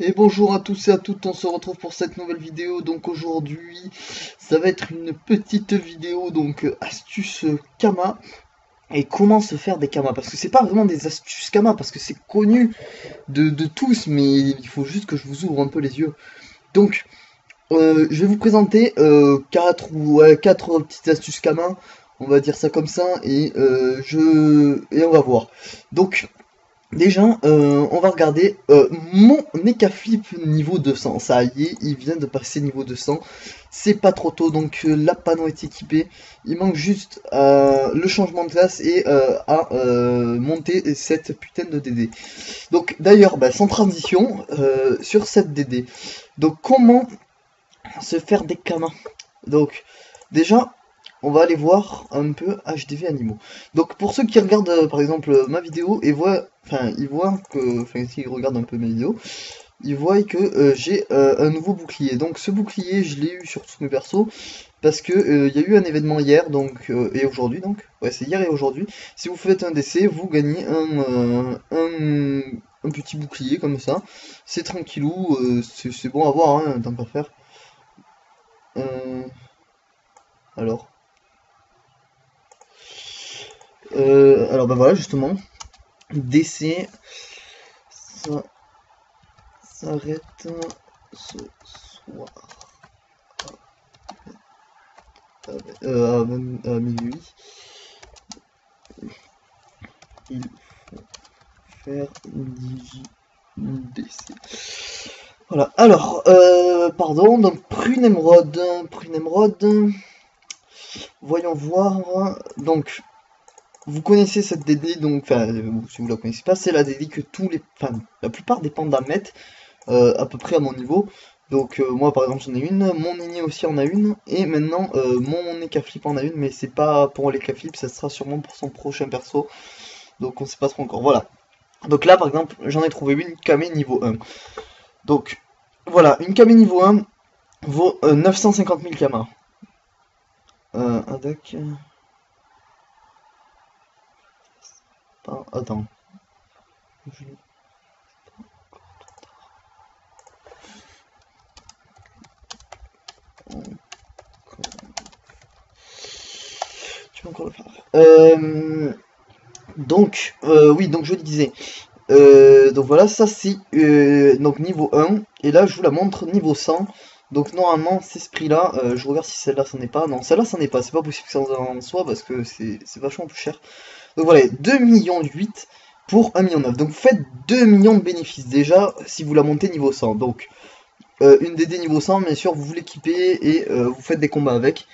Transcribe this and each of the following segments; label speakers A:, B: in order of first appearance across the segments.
A: Et bonjour à tous et à toutes, on se retrouve pour cette nouvelle vidéo. Donc aujourd'hui, ça va être une petite vidéo, donc astuces Kama et comment se faire des Kama. Parce que c'est pas vraiment des astuces Kama, parce que c'est connu de tous, mais il faut juste que je vous ouvre un peu les yeux. Donc, je vais vous présenter 4 petites astuces Kama, on va dire ça comme ça, et on va voir. Donc, déjà, on va regarder mon Nekaflip niveau 200. Ça y est, il vient de passer niveau 200. C'est pas trop tôt, donc la panneau est équipée. Il manque juste le changement de classe et à monter cette putain de DD. Donc d'ailleurs, bah, sans transition, sur cette DD. Donc comment se faire des camas? Donc déjà, on va aller voir un peu HDV animaux. Donc pour ceux qui regardent par exemple ma vidéo et ils voient que, enfin s'ils regardent un peu mes vidéos, ils voient que j'ai un nouveau bouclier. Donc ce bouclier, je l'ai eu sur tous mes persos parce que il y a eu un événement hier et aujourd'hui donc. Ouais, c'est hier et aujourd'hui. Si vous faites un décès, vous gagnez un petit bouclier comme ça. C'est tranquillou, c'est bon à voir, hein, tant qu'à faire. Euh, alors. Alors bah voilà justement, DC, ça s'arrête ce soir à minuit. Il faut faire Digi DC. Voilà, alors, pardon, donc Prunemrod, voyons voir. Donc, vous connaissez cette DD, donc, enfin, si vous la connaissez pas, c'est la DD que la plupart des pandas mettent. À peu près à mon niveau. Donc moi par exemple j'en ai une, mon Nini aussi en a une, et maintenant mon Ekaflip en a une, mais c'est pas pour l'Ekaflip, ça sera sûrement pour son prochain perso, donc on sait pas trop encore. Voilà. Donc là par exemple j'en ai trouvé une Kame niveau 1. Donc voilà, une Kame niveau 1 vaut 950 000 Kama. Avec... Attends. Je- Tu peux encore le faire. Oui, donc je disais, donc voilà, ça c'est donc niveau 1, et là je vous la montre niveau 100. Donc normalement c'est ce prix là, je regarde si celle-là c'en est pas, non celle-là c'en est pas, c'est pas possible que ça en soit parce que c'est vachement plus cher. Donc voilà, 2 millions 8 pour 1 million 9, donc vous faites 2 millions de bénéfices déjà si vous la montez niveau 100. Donc une DD niveau 100 bien sûr vous l'équipez et vous faites des combats avec.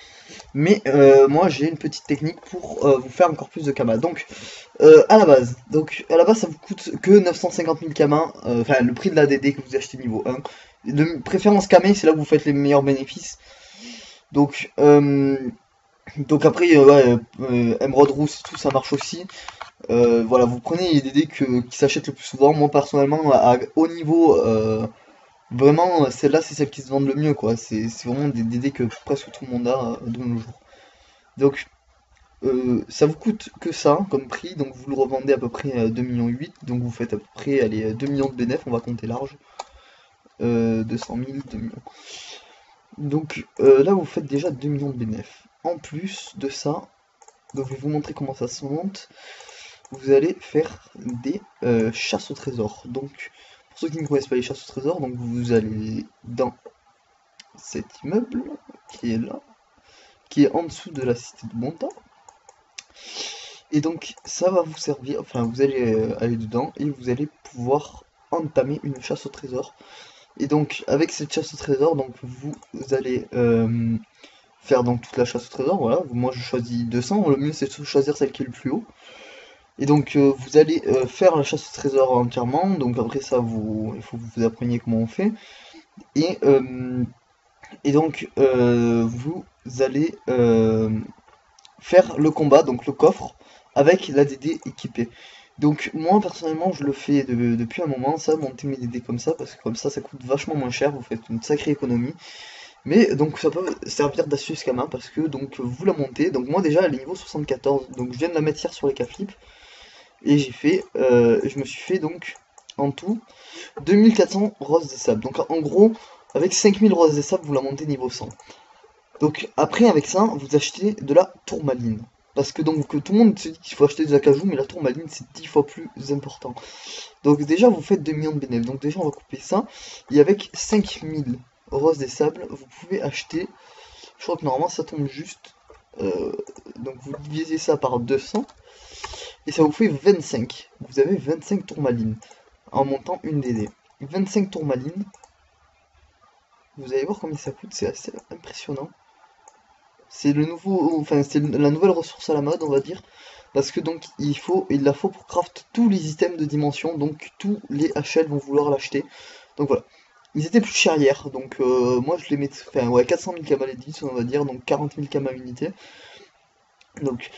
A: Mais moi j'ai une petite technique pour vous faire encore plus de Kama. Donc à la base ça vous coûte que 950 000 Kama, enfin le prix de la DD que vous achetez niveau 1. De préférence Kame, c'est là que vous faites les meilleurs bénéfices. Donc, donc après, Emerald Rousse, tout ça marche aussi. Voilà, vous prenez les DD qui s'achètent le plus souvent. Moi personnellement, à haut niveau, vraiment, celle-là c'est celle qui se vendent le mieux, quoi. C'est vraiment des DD que presque tout le monde a de nos jours. Donc, ça vous coûte que ça comme prix, donc vous le revendez à peu près à 2 millions 8, donc vous faites à peu près allez, 2 millions de bénéfices, on va compter large. 200 000, 2 millions. Donc là vous faites déjà 2 millions de bénéfices. En plus de ça, donc je vais vous montrer comment ça se monte. Vous allez faire des chasses au trésor. Donc pour ceux qui ne connaissent pas les chasses au trésor, donc vous allez dans cet immeuble qui est là, qui est en dessous de la cité de Monta. Et donc ça va vous servir, enfin vous allez aller dedans et vous allez pouvoir entamer une chasse au trésor. Et donc avec cette chasse au trésor, donc vous allez faire donc toute la chasse au trésor, voilà. Moi je choisis 200, le mieux c'est de choisir celle qui est le plus haut. Et donc vous allez faire la chasse au trésor entièrement, donc après ça il faut que vous appreniez comment on fait. Et, euh, et donc vous allez faire le combat, donc le coffre, avec la DD équipée. Donc moi personnellement je le fais depuis un moment, ça, monter mes DD comme ça, parce que comme ça coûte vachement moins cher, vous faites une sacrée économie. Mais donc ça peut servir d'astuce Kama parce que donc vous la montez. Donc moi déjà elle est niveau 74, donc je viens de la mettre hier sur les K-flip et je me suis fait donc en tout 2400 roses des sables. Donc en gros, avec 5000 roses des sables, vous la montez niveau 100. Donc après, avec ça, vous achetez de la tourmaline. Parce que donc tout le monde se dit qu'il faut acheter des acajou, mais la tourmaline c'est 10 fois plus important. Donc déjà vous faites 2 millions de bénéfices. Donc déjà on va couper ça. Et avec 5000 roses des sables, vous pouvez acheter, je crois que normalement ça tombe juste. Donc vous divisez ça par 200 et ça vous fait 25. Vous avez 25 tourmalines en montant une DD. 25 tourmalines. Vous allez voir combien ça coûte, c'est assez impressionnant. C'est le nouveau, enfin c'est la nouvelle ressource à la mode, on va dire, parce que donc il la faut pour craft tous les items de dimension, donc tous les HL vont vouloir l'acheter. Donc voilà. Ils étaient plus chers hier, donc moi je les mets, enfin ouais 400 000 kamas les 10 on va dire, donc 40 000 kamas unité. Donc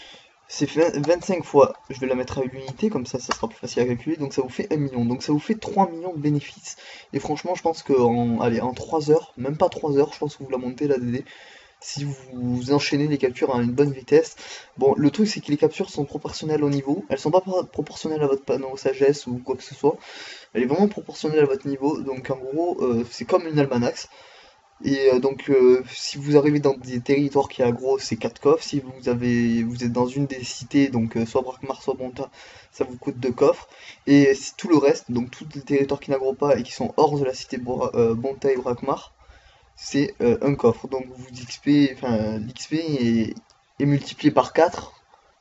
A: c'est 25 fois, je vais la mettre à l'unité, comme ça sera plus facile à calculer, donc ça vous fait 1 million, donc ça vous fait 3 millions de bénéfices. Et franchement je pense qu'en en 3 heures, même pas 3 heures, je pense que vous la montez la DD. Si vous enchaînez les captures à une bonne vitesse. Bon, le truc c'est que les captures sont proportionnelles au niveau, elles sont pas proportionnelles à votre panneau sagesse ou quoi que ce soit, elle est vraiment proportionnelle à votre niveau, donc en gros c'est comme une almanax. Et donc si vous arrivez dans des territoires qui aggro, c'est 4 coffres, si vous êtes dans une des cités, donc soit Brakmar, soit Bonta, ça vous coûte 2 coffres, et si tout le reste, donc tous les territoires qui n'aggro pas et qui sont hors de la cité Bonta et Brakmar, c'est un coffre. Donc vous XP, enfin l'XP est multiplié par 4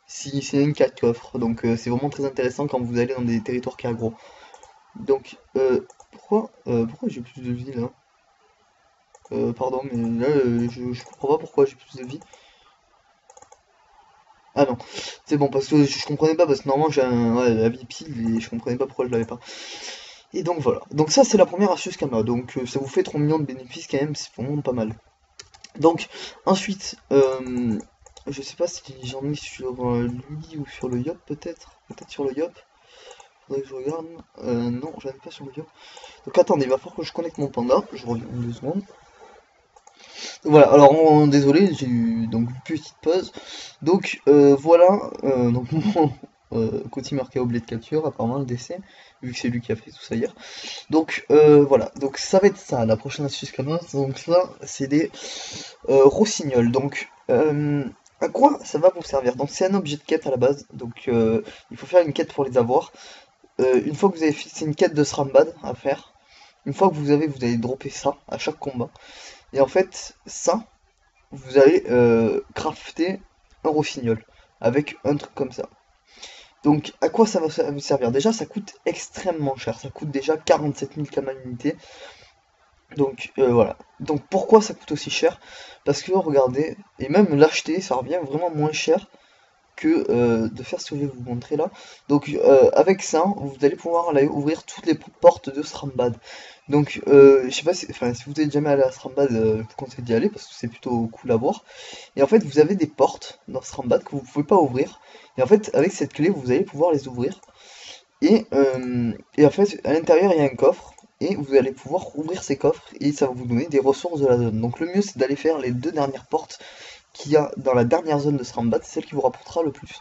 A: si c'est un 4 coffres. Donc c'est vraiment très intéressant quand vous allez dans des territoires qui aggro. Donc pourquoi j'ai plus de vie là? Pardon, mais là je comprends pas pourquoi j'ai plus de vie. Ah non, c'est bon parce que je comprenais pas parce que normalement j'ai la vie pile et je comprenais pas pourquoi je l'avais pas. Et donc voilà. Donc ça c'est la première astuce Kama. Donc ça vous fait 3 millions de bénéfices quand même, c'est vraiment pas mal. Donc, ensuite, je sais pas si j'en ai sur lui ou sur le Yop, peut-être. Peut-être sur le Yop. Faudrait que je regarde. Non, j'en ai pas sur le Yop. Donc, attendez, il va falloir que je connecte mon panda. Je reviens en 2 secondes. Voilà, alors, désolé, j'ai eu donc une petite pause. Donc, voilà. Donc, mon Coty marqué au blé de capture, apparemment, le décès. Vu que c'est lui qui a fait tout ça hier. Donc, voilà. Donc, ça va être ça, la prochaine astuce Kama. Donc, là, c'est des Rossignol, donc à quoi ça va vous servir? Donc c'est un objet de quête à la base, donc il faut faire une quête pour les avoir. Une fois que vous avez fait, c'est une quête de Srambad à faire. Une fois que vous allez dropper ça à chaque combat. Et en fait, ça, vous allez crafter un rossignol avec un truc comme ça. Donc à quoi ça va vous servir? Déjà ça coûte extrêmement cher, ça coûte déjà 47 000 kamas l'unité. Donc voilà. Donc pourquoi ça coûte aussi cher? Parce que regardez, et même l'acheter, ça revient vraiment moins cher que de faire ce que je vais vous montrer là. Donc avec ça, vous allez pouvoir aller ouvrir toutes les portes de Strambad. Donc je sais pas si, enfin, si vous êtes jamais allé à Strambad, je vous conseille d'y aller parce que c'est plutôt cool à voir. Et en fait, vous avez des portes dans Strambad que vous pouvez pas ouvrir. Et en fait, avec cette clé, vous allez pouvoir les ouvrir. Et en fait, à l'intérieur, il y a un coffre, et vous allez pouvoir ouvrir ces coffres, et ça va vous donner des ressources de la zone. Donc le mieux, c'est d'aller faire les 2 dernières portes qu'il y a dans la dernière zone de Srambat, c'est celle qui vous rapportera le plus.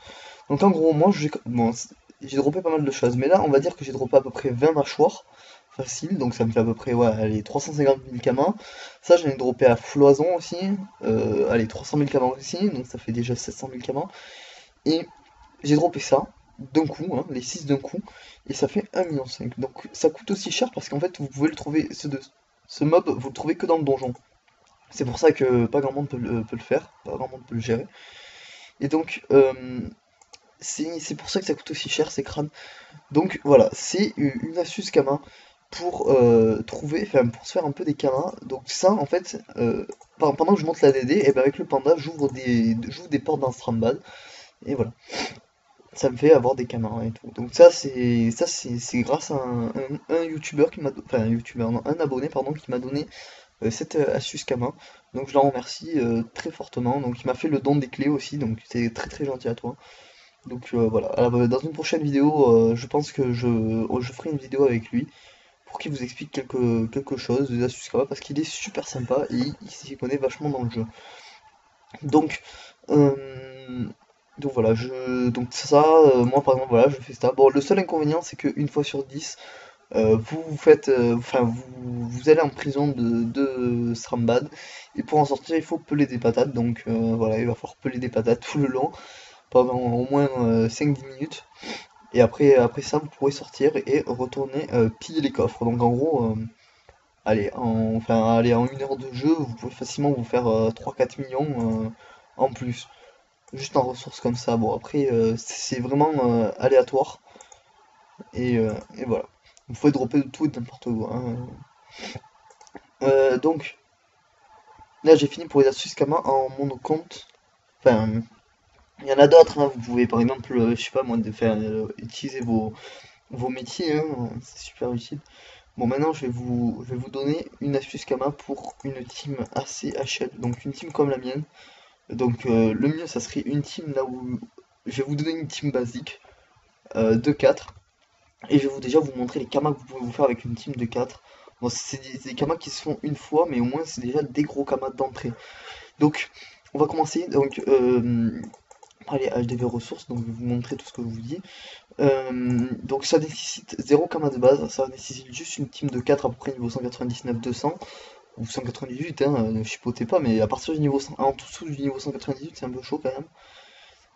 A: Donc en gros, moi, j'ai droppé pas mal de choses, mais là, on va dire que j'ai droppé à peu près 20 mâchoires, facile, donc ça me fait à peu près, ouais, allez, 350 000 kamas. Ça, j'en ai droppé à Floison aussi, allez, 300 000 kamas aussi, donc ça fait déjà 700 000 kamas. Et j'ai droppé ça d'un coup, hein, les 6 d'un coup, et ça fait 1,5 million. Donc ça coûte aussi cher parce qu'en fait vous pouvez le trouver, ce mob, vous le trouvez que dans le donjon. C'est pour ça que pas grand monde peut le faire, pas grand monde peut le gérer. Et donc c'est pour ça que ça coûte aussi cher ces crânes. Donc voilà, c'est une astuce Kama pour trouver, enfin pour se faire un peu des kamas. Donc ça en fait, pendant que je monte la DD, et ben avec le panda j'ouvre des portes dans Strambad. Et voilà. Ça me fait avoir des camarades et tout. Donc ça c'est grâce à un youtubeur qui m'a enfin un youtubeur non, un abonné pardon qui m'a donné cette astuce Kama. Donc je l'en remercie très fortement. Donc il m'a fait le don des clés aussi, donc c'est très très gentil à toi. Donc voilà. Alors, dans une prochaine vidéo, je pense que je ferai une vidéo avec lui pour qu'il vous explique quelque chose des astuces Kama parce qu'il est super sympa et il s'y connaît vachement dans le jeu. Donc, euh, donc voilà, donc ça, moi par exemple, voilà, je fais ça. Bon, le seul inconvénient, c'est qu'une fois sur 10, vous faites, enfin vous allez en prison de Strambad, et pour en sortir il faut peler des patates, donc voilà, il va falloir peler des patates tout le long, pendant au moins 5-10 minutes, et après ça vous pourrez sortir et retourner piller les coffres. Donc en gros, allez, en 1 heure de jeu, vous pouvez facilement vous faire 3-4 millions en plus, juste en ressources comme ça. Bon après c'est vraiment aléatoire, et voilà. Vous pouvez dropper de tout et de n'importe quoi, hein. Donc là j'ai fini pour les astuces Kama en mon compte. Enfin, il y en a d'autres, hein. Vous pouvez par exemple, je sais pas moi, de faire utiliser vos métiers, hein. C'est super utile. Bon, maintenant je vais vous donner une astuce Kama pour une team assez HL, donc une team comme la mienne. Donc le mieux ça serait une team là où je vais vous donner une team basique de 4, et je vais déjà vous montrer les kamas que vous pouvez vous faire avec une team de 4. Bon, c'est des kamas qui se font une fois, mais au moins c'est déjà des gros kamas d'entrée. Donc on va commencer. Donc allez, HDV ressources, donc je vais vous montrer tout ce que je vous dis. Donc ça nécessite 0 kamas de base, ça nécessite juste une team de 4 à peu près niveau 199-200 ou 198, hein, ne chipotez pas, mais à partir du niveau 100, en dessous du niveau 198 c'est un peu chaud quand même.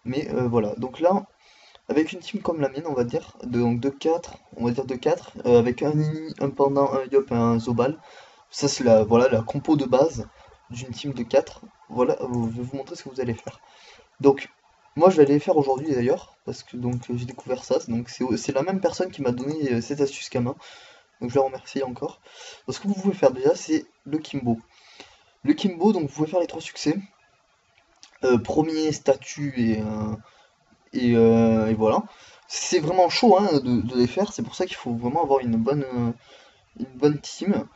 A: Mais voilà, donc là avec une team comme la mienne, on va dire, donc de 4, on va dire de 4, avec un Nini, un Pendant, un Yop et un Zobal. Ça c'est la, voilà, la compo de base d'une team de 4. Voilà, je vais vous montrer ce que vous allez faire. Donc, moi je vais aller les faire aujourd'hui d'ailleurs, parce que donc j'ai découvert ça, donc c'est la même personne qui m'a donné cette astuce Kama, donc je la remercie encore. Donc, ce que vous pouvez faire déjà, c'est le Kimbo. Le Kimbo, donc vous pouvez faire les 3 succès. Premier statut et voilà. C'est vraiment chaud, hein, de les faire, c'est pour ça qu'il faut vraiment avoir une bonne team.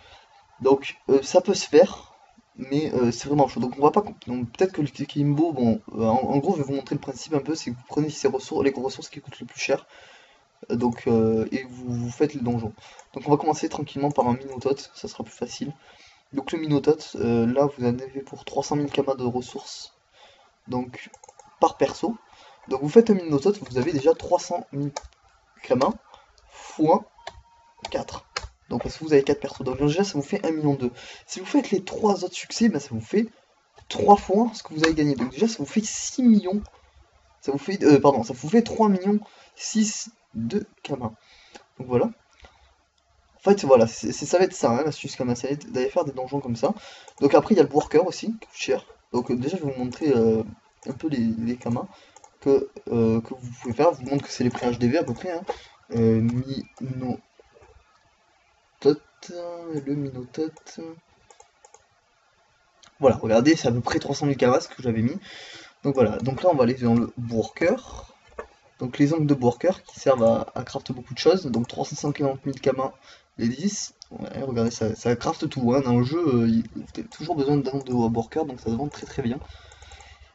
A: Donc ça peut se faire, mais c'est vraiment chaud. Donc on va pas. Donc peut-être que le Kimbo, bon, en gros, je vais vous montrer le principe un peu, c'est que vous prenez ces ressources, les ressources qui coûtent le plus cher, et vous faites le donjon. Donc on va commencer tranquillement par un Minotaute, ça sera plus facile. Donc le Minotaute, là vous en avez pour 300 000 kamas de ressources, donc par perso. Donc vous faites un Minotaute, vous avez déjà 300 000 kamas fois 4. Donc parce que vous avez 4 persos. Donc déjà ça vous fait 1,2 million. Si vous faites les 3 autres succès, bah, ça vous fait 3 fois ce que vous avez gagné. Donc déjà ça vous fait 6 millions. Ça vous fait. Pardon, ça vous fait 3 millions 6 de kamas. Donc voilà. En fait voilà, ça va être ça, hein, l'astuce Kama, ça va être d'aller faire des donjons comme ça. Donc après il y a le worker aussi, qui coûte cher. Donc déjà je vais vous montrer un peu les kamas que vous pouvez faire. Je vous montre que c'est les prix HDV à peu près, hein. Minotaute, le Minotaute. Voilà, regardez, c'est à peu près 300 000 kamas que j'avais mis. Donc voilà, donc là on va aller dans le worker. Donc les ongles de worker qui servent à craft beaucoup de choses. Donc 350 000 kamas les 10. Ouais, regardez, ça craft tout, hein. Dans le jeu, vous avez toujours besoin d'ongles de worker, donc ça se vend très très bien.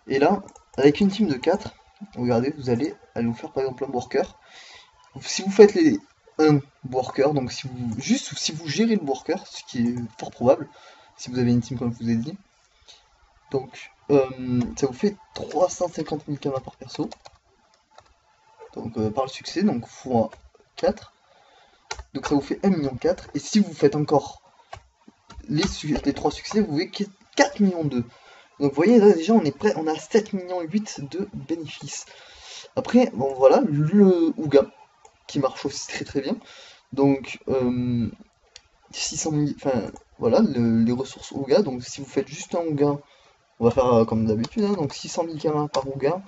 A: Et là, avec une team de 4, regardez, vous allez nous faire par exemple un worker. Si vous faites les 1 worker, donc si vous gérez le worker, ce qui est fort probable, si vous avez une team comme je vous ai dit, donc ça vous fait 350 000 kamas par perso, donc par le succès, donc x 4, donc ça vous fait 1,4 million, et si vous faites encore les 3 succès, vous voyez 4,2 millions. Donc vous voyez là déjà on est prêt, on a 7,8 millions de bénéfices. Après, bon voilà, le Ouga, qui marche aussi très très bien. Donc 600 000, enfin voilà, les ressources Ouga. Donc si vous faites juste un Ouga, on va faire comme d'habitude, hein, donc 600 000 kamas par Ouga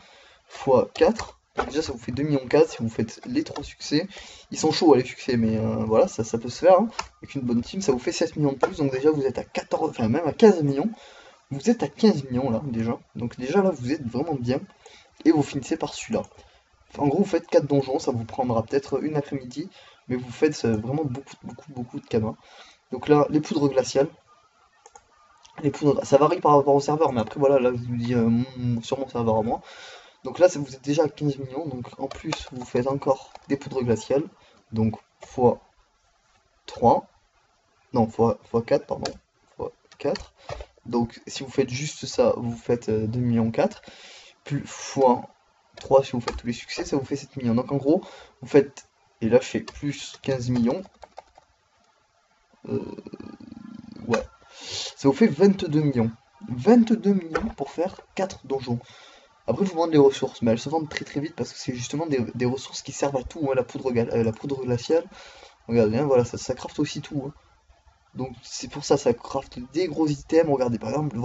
A: x 4. Donc déjà ça vous fait 2,4 millions si vous faites les 3 succès. Ils sont chauds les succès, mais voilà, ça peut se faire, hein. Avec une bonne team, ça vous fait 7 millions de plus. Donc déjà vous êtes à 14, enfin même à 15 millions. Vous êtes à 15 millions là déjà. Donc déjà là vous êtes vraiment bien. Et vous finissez par celui-là. En gros, vous faites 4 donjons, ça vous prendra peut-être une après-midi, mais vous faites vraiment beaucoup de kamas. Donc là, les poudres glaciales. Ça varie par rapport au serveur, mais après voilà, là je vous dis sur mon serveur à moi. Donc là, vous êtes déjà à 15 millions, donc en plus vous faites encore des poudres glaciales, donc x 3, non, x 4, pardon, x 4. Donc si vous faites juste ça, vous faites 2,4 millions, plus x 3 si vous faites tous les succès, ça vous fait 7 millions. Donc en gros, vous faites, et là je fais plus 15 millions, Euh, ouais. Ça vous fait 22 millions. 22 millions pour faire 4 donjons. Après, je vous demande les ressources, mais elles se vendent très très vite parce que c'est justement des ressources qui servent à tout, hein, la poudre glaciale. Regardez, hein, voilà, ça craft aussi tout, hein. Donc c'est pour ça, ça craft des gros items. Regardez, par exemple,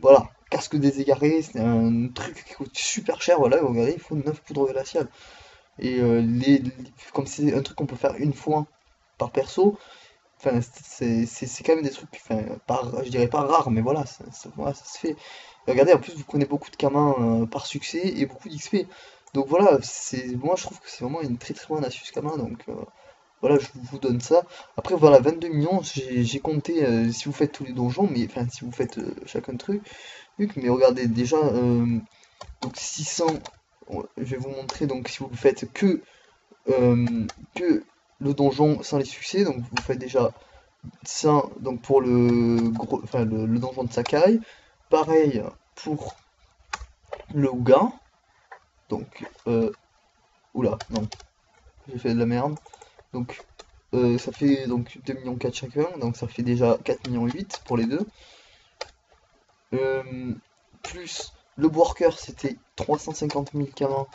A: voilà, casque des égarés, c'est un truc qui coûte super cher, voilà, regardez, il faut 9 poudres glaciales. Et comme c'est un truc qu'on peut faire une fois par perso, enfin, c'est quand même des trucs, enfin, je dirais pas rares, mais voilà, voilà, ça se fait. Et regardez, en plus, vous prenez beaucoup de Kama par succès et beaucoup d'XP. Donc voilà, moi je trouve que c'est vraiment une très très bonne astuce Kama, donc voilà, je vous donne ça. Après, voilà, 22 millions, j'ai compté si vous faites tous les donjons, mais enfin, si vous faites chacun de truc, mais regardez, déjà, donc 600, je vais vous montrer, donc si vous faites que le donjon sans les succès, donc vous faites déjà ça donc pour le gros, enfin le donjon de Sakai. Pareil pour le Ouga. Donc oula, non, j'ai fait de la merde. Donc ça fait donc 2 millions 4 chacun, donc ça fait déjà 4 millions 8 pour les deux. Plus le worker c'était 350 000 Kama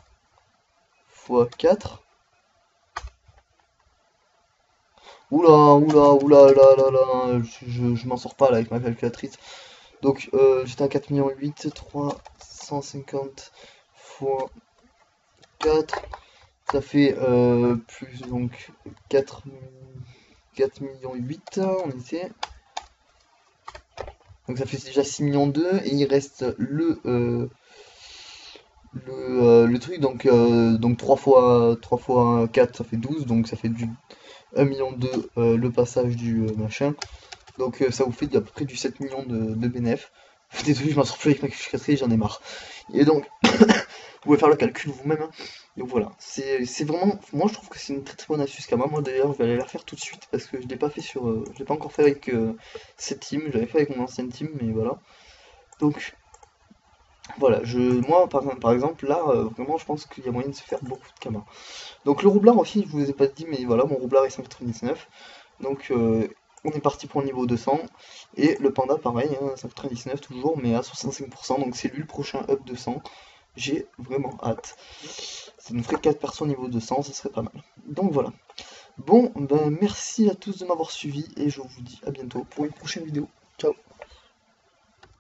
A: fois 4. Oula, je m'en sors pas là avec ma calculatrice. Donc j'étais à 4 millions 8, 350 fois 4, ça fait plus donc 4, 4 millions 8, on était. Donc ça fait déjà 6 millions 2 et il reste le truc donc 3 fois 4 ça fait 12 donc ça fait du 1 million 2 le passage du machin. Donc ça vous fait à peu près du 7 millions de bénéf. Désolé, je m'en sors plus avec ma calculatrice, j'en ai marre. Et donc, vous pouvez faire le calcul vous-même, hein. Donc voilà, c'est vraiment, moi je trouve que c'est une très très bonne astuce Kama. Moi d'ailleurs, je vais aller la faire tout de suite parce que je l'ai pas fait je l'ai pas encore fait avec cette team. J'avais fait avec mon ancienne team, mais voilà. Donc voilà, moi par exemple là, vraiment, je pense qu'il y a moyen de se faire beaucoup de Kama. Donc le roublard aussi, je vous ai pas dit, mais voilà, mon roublard est 199. Donc on est parti pour le niveau 200. Et le panda, pareil, hein, 199 toujours, mais à 65%. Donc c'est lui le prochain up 200. J'ai vraiment hâte. Ça nous ferait 4 persos niveau 200, ça serait pas mal. Donc voilà. Bon, ben merci à tous de m'avoir suivi et je vous dis à bientôt pour une prochaine vidéo. Ciao.